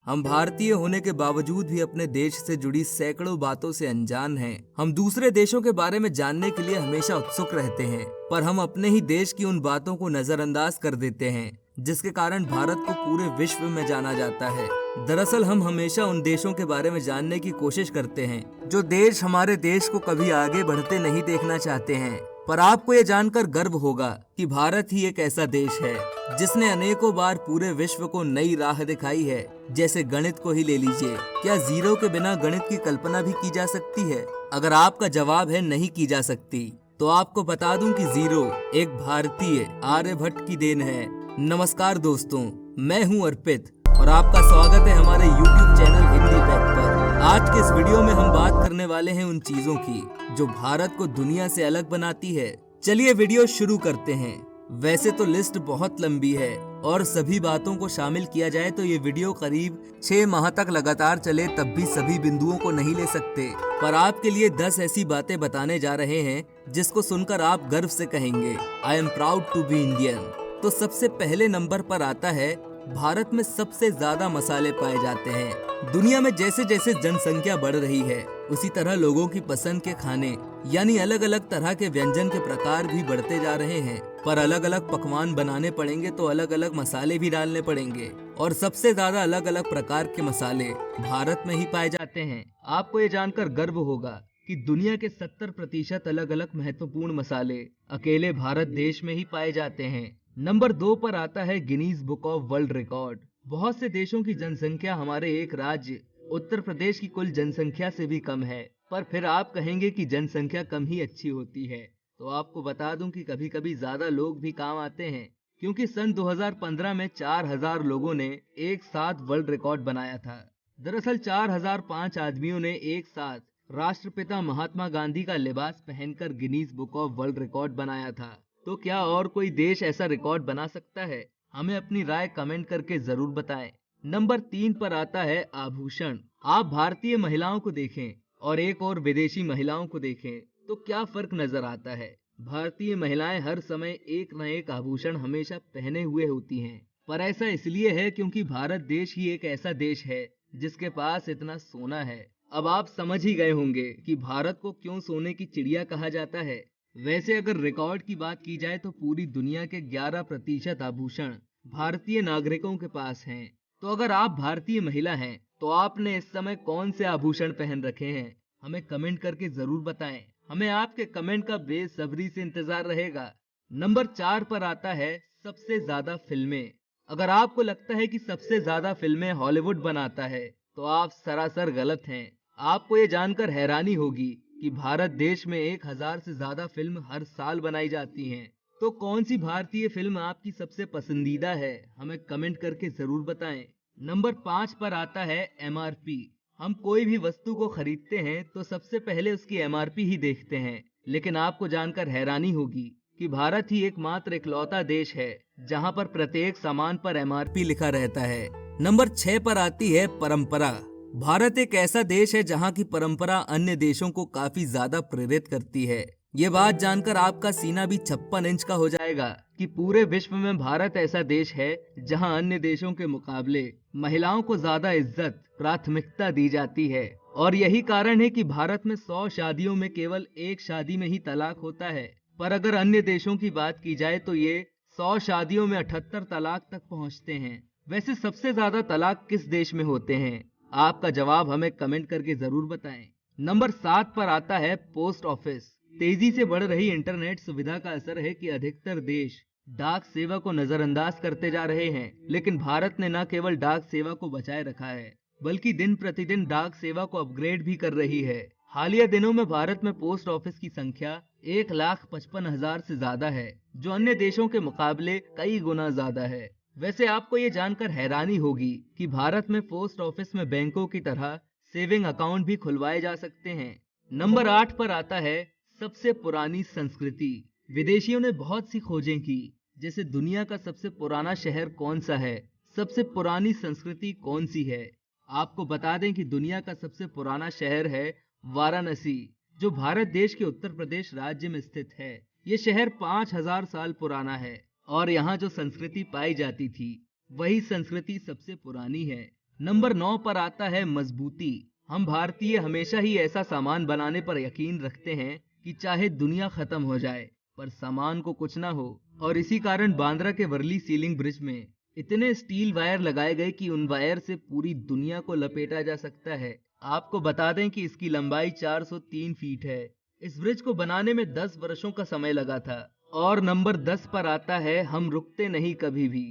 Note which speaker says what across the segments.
Speaker 1: हम भारतीय होने के बावजूद भी अपने देश से जुड़ी सैकड़ों बातों से अनजान हैं। हम दूसरे देशों के बारे में जानने के लिए हमेशा उत्सुक रहते हैं, पर हम अपने ही देश की उन बातों को नजरअंदाज कर देते हैं जिसके कारण भारत को पूरे विश्व में जाना जाता है। दरअसल हम हमेशा उन देशों के बारे में जानने की कोशिश करते हैं जो देश हमारे देश को कभी आगे बढ़ते नहीं देखना चाहते हैं। पर आपको ये जानकर गर्व होगा कि भारत ही एक ऐसा देश है जिसने अनेकों बार पूरे विश्व को नई राह दिखाई है। जैसे गणित को ही ले लीजिए, क्या जीरो के बिना गणित की कल्पना भी की जा सकती है? अगर आपका जवाब है नहीं की जा सकती, तो आपको बता दूं कि जीरो एक भारतीय आर्यभट्ट की देन है। नमस्कार दोस्तों, मैं हूं अर्पित और आपका स्वागत है हमारे YouTube चैनल हिंदी फैक्ट पर। आज के इस वीडियो में हम बात करने वाले हैं उन चीजों की जो भारत को दुनिया से अलग बनाती है। चलिए वीडियो शुरू करते हैं। वैसे तो लिस्ट बहुत लंबी है और सभी बातों को शामिल किया जाए तो ये वीडियो करीब 6 माह तक लगातार चले तब भी सभी बिंदुओं को नहीं ले सकते। पर आपके लिए 10 ऐसी बातें बताने जा रहे हैं जिसको सुनकर आप गर्व से कहेंगे, I am proud to be Indian. तो सबसे पहले नंबर पर आता है, भारत में सबसे ज्यादा मसाले पाए जाते हैं। दुनिया में जैसे जैसे जनसंख्या बढ़ रही है उसी तरह लोगों की पसंद के खाने यानी अलग अलग तरह के व्यंजन के प्रकार भी बढ़ते जा रहे हैं। पर अलग अलग पकवान बनाने पड़ेंगे तो अलग अलग मसाले भी डालने पड़ेंगे और सबसे ज्यादा अलग अलग प्रकार के मसाले भारत में ही पाए जाते हैं। आपको ये जानकर गर्व होगा कि दुनिया के 70% अलग अलग महत्वपूर्ण मसाले अकेले भारत देश में ही पाए जाते हैं। नंबर 2 पर आता है Guinness book of world record. बहुत से देशों की जनसंख्या हमारे एक राज्य उत्तर प्रदेश की कुल जनसंख्या से भी कम है, पर फिर आप कहेंगे कि जनसंख्या कम ही अच्छी होती है। तो आपको बता दूं कि कभी कभी ज्यादा लोग भी काम आते हैं, क्योंकि सन 2015 में 4000 लोगों ने एक साथ वर्ल्ड रिकॉर्ड बनाया था। दरअसल 4005 आदमियों ने एक साथ राष्ट्रपिता महात्मा गांधी का लिबास पहनकर Guinness book of world record बनाया था। तो क्या और कोई देश ऐसा रिकॉर्ड बना सकता है? हमें अपनी राय कमेंट करके जरूर बताएं। नंबर 3 पर आता है आभूषण। आप भारतीय महिलाओं को देखें और एक और विदेशी महिलाओं को देखें तो क्या फर्क नजर आता है? भारतीय महिलाएं हर समय एक न एक आभूषण हमेशा पहने हुए होती हैं। पर ऐसा इसलिए है क्योंकि भारत देश ही एक ऐसा देश है जिसके पास इतना सोना है। अब आप समझ ही गए होंगे कि भारत को क्यों सोने की चिड़िया कहा जाता है। वैसे अगर रिकॉर्ड की बात की जाए तो पूरी दुनिया के 11% आभूषण भारतीय नागरिकों के पास हैं। तो अगर आप भारतीय महिला हैं तो आपने इस समय कौन से आभूषण पहन रखे हैं? हमें कमेंट करके जरूर बताएं। हमें आपके कमेंट का बेसब्री से इंतजार रहेगा। नंबर 4 पर आता है सबसे ज्यादा फिल्में। अगर आपको लगता है कि सबसे ज्यादा फिल्में हॉलीवुड बनाता है तो आप सरासर गलत हैं। आपको ये जानकर हैरानी होगी कि भारत देश में 1000 से ज्यादा फिल्म हर साल बनाई जाती हैं। तो कौन सी भारतीय फिल्म आपकी सबसे पसंदीदा है? हमें कमेंट करके जरूर बताएं। नंबर 5 पर आता है MRP। हम कोई भी वस्तु को खरीदते हैं तो सबसे पहले उसकी MRP ही देखते हैं, लेकिन आपको जानकर हैरानी होगी कि भारत ही एकमात्र इकलौता देश है जहां पर प्रत्येक सामान पर MRP लिखा रहता है। नंबर 6 पर आती है परंपरा। भारत एक ऐसा देश है जहां की परंपरा अन्य देशों को काफी ज्यादा प्रेरित करती है। ये बात जानकर आपका सीना भी 56 इंच का हो जाएगा कि पूरे विश्व में भारत ऐसा देश है जहां अन्य देशों के मुकाबले महिलाओं को ज्यादा इज्जत प्राथमिकता दी जाती है। और यही कारण है कि भारत में 100 शादियों में केवल एक शादी में ही तलाक होता है। पर अगर अन्य देशों की बात की जाए तो ये 100 शादियों में 78 तलाक तक पहुंचते हैं। वैसे सबसे ज्यादा तलाक किस देश में होते हैं? आपका जवाब हमें कमेंट करके जरूर बताएं। नंबर 7 पर आता है पोस्ट ऑफिस। तेजी से बढ़ रही इंटरनेट सुविधा का असर है कि अधिकतर देश डाक सेवा को नजरअंदाज करते जा रहे हैं, लेकिन भारत ने न केवल डाक सेवा को बचाए रखा है बल्कि दिन प्रतिदिन डाक सेवा को अपग्रेड भी कर रही है। हालिया दिनों में भारत में पोस्ट ऑफिस की संख्या 1,55,000 से ज्यादा है, जो अन्य देशों के मुकाबले कई गुना ज्यादा है। वैसे आपको ये जानकर हैरानी होगी कि भारत में पोस्ट ऑफिस में बैंकों की तरह सेविंग अकाउंट भी खुलवाए जा सकते हैं। नंबर 8 पर आता है सबसे पुरानी संस्कृति। विदेशियों ने बहुत सी खोजें की, जैसे दुनिया का सबसे पुराना शहर कौन सा है, सबसे पुरानी संस्कृति कौन सी है। आपको बता दें कि दुनिया का सबसे पुराना शहर है वाराणसी, जो भारत देश के उत्तर प्रदेश राज्य में स्थित है। ये शहर 5000 साल पुराना है और यहाँ जो संस्कृति पाई जाती थी वही संस्कृति सबसे पुरानी है। नंबर 9 पर आता है मजबूती। हम भारतीय हमेशा ही ऐसा सामान बनाने पर यकीन रखते हैं कि चाहे दुनिया खत्म हो जाए पर सामान को कुछ ना हो, और इसी कारण बांद्रा के वर्ली सीलिंग ब्रिज में इतने स्टील वायर लगाए गए कि उन वायर से पूरी दुनिया को लपेटा जा सकता है। आपको बता दें कि इसकी लंबाई 403 फीट है। इस ब्रिज को बनाने में 10 वर्षों का समय लगा था। और नंबर 10 पर आता है हम रुकते नहीं कभी भी।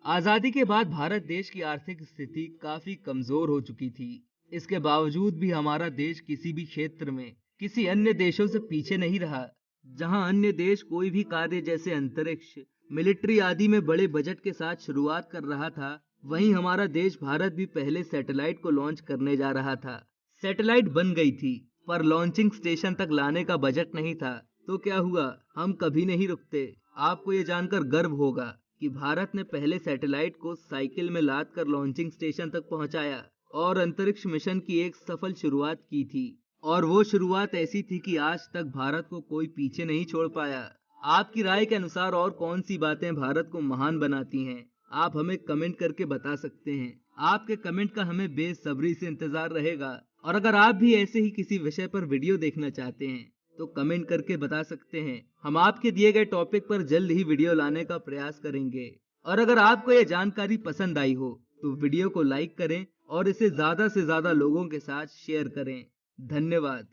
Speaker 1: आजादी के बाद भारत देश की आर्थिक स्थिति काफी कमजोर हो चुकी थी। इसके बावजूद भी हमारा देश किसी भी क्षेत्र में किसी अन्य देशों से पीछे नहीं रहा। जहां अन्य देश कोई भी कार्य जैसे अंतरिक्ष, मिलिट्री आदि में बड़े बजट के साथ शुरुआत कर रहा था, वहीं हमारा देश भारत भी पहले सैटेलाइट को लॉन्च करने जा रहा था। सैटेलाइट बन गई थी पर लॉन्चिंग स्टेशन तक लाने का बजट नहीं था। तो क्या हुआ, हम कभी नहीं रुकते। आपको ये जानकर गर्व होगा कि भारत ने पहले सैटेलाइट को साइकिल में लाद कर लॉन्चिंग स्टेशन तक पहुंचाया और अंतरिक्ष मिशन की एक सफल शुरुआत की थी। और वो शुरुआत ऐसी थी कि आज तक भारत को कोई पीछे नहीं छोड़ पाया। आपकी राय के अनुसार और कौन सी बातें भारत को महान बनाती हैं, आप हमें कमेंट करके बता सकते हैं। आपके कमेंट का हमें बेसब्री से इंतजार रहेगा। और अगर आप भी ऐसे ही किसी विषय पर वीडियो देखना चाहते हैं तो कमेंट करके बता सकते हैं। हम आपके दिए गए टॉपिक पर जल्द ही वीडियो लाने का प्रयास करेंगे। और अगर आपको यह जानकारी पसंद आई हो तो वीडियो को लाइक करें और इसे ज्यादा से ज्यादा लोगों के साथ शेयर करें। धन्यवाद।